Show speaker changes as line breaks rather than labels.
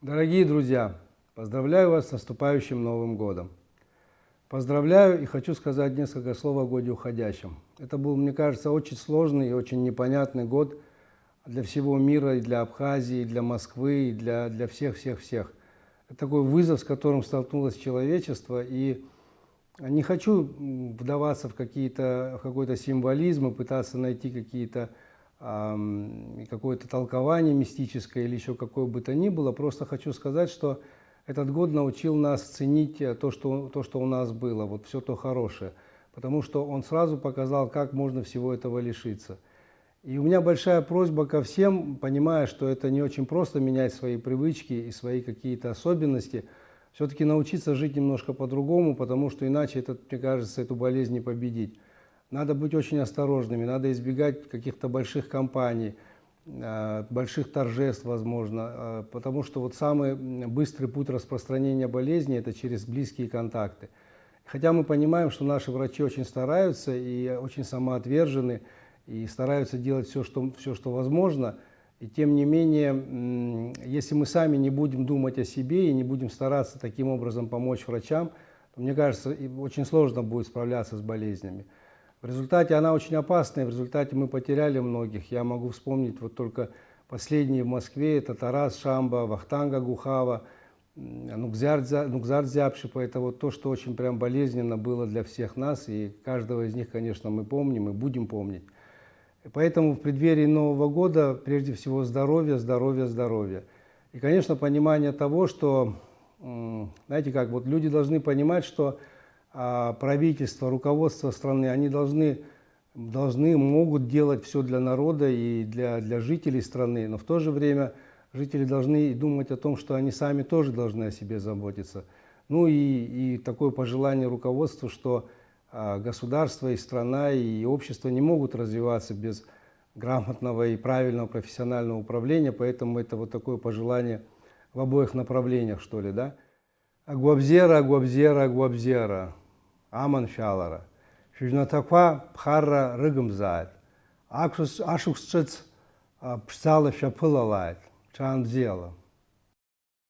Дорогие друзья, поздравляю вас с наступающим Новым годом. Поздравляю и хочу сказать несколько слов о годе уходящем. Это был, мне кажется, очень сложный и очень непонятный год для всего мира, и для Абхазии, и для Москвы, и для всех-всех-всех. Это такой вызов, с которым столкнулось человечество, и не хочу вдаваться в какой-то символизм и пытаться найти какое-то толкование мистическое или еще какое бы то ни было. Просто хочу сказать, что этот год научил нас ценить то, что у нас было, вот все то хорошее. Потому что он сразу показал, как можно всего этого лишиться. И у меня большая просьба ко всем, понимая, что это не очень просто менять свои привычки и свои какие-то особенности, все-таки научиться жить немножко по-другому, потому что иначе, мне кажется, эту болезнь не победить. Надо быть очень осторожными, надо избегать каких-то больших кампаний, больших торжеств, возможно, потому что вот самый быстрый путь распространения болезни – это через близкие контакты. Хотя мы понимаем, что наши врачи очень стараются и очень самоотвержены, и стараются делать все, что возможно, и тем не менее, если мы сами не будем думать о себе и не будем стараться таким образом помочь врачам, то, мне кажется, очень сложно будет справляться с болезнями. В результате она очень опасная, в результате мы потеряли многих. Я могу вспомнить вот только последние в Москве, это Тарас Шамба, Вахтанга Гухава, Нукзар Дзяпшипа. Это вот то, что очень прям болезненно было для всех нас, и каждого из них, конечно, мы помним и будем помнить. И поэтому в преддверии Нового года прежде всего здоровье, здоровье, здоровье. И, конечно, понимание того, что, знаете как, вот люди должны понимать, что правительство, руководство страны, они могут делать все для народа и для жителей страны, но в то же время жители должны думать о том, что они сами тоже должны о себе заботиться. Ну и такое пожелание руководству, что государство и страна и общество не могут развиваться без грамотного и правильного профессионального управления, поэтому это вот такое пожелание в обоих направлениях, что ли, да? Агуабзера, агуабзера, агуабзера. Аман фялара. Шижнатаква пхарра рыгымзает. Ашуксчыц пшцала шапылалает. Чандзела.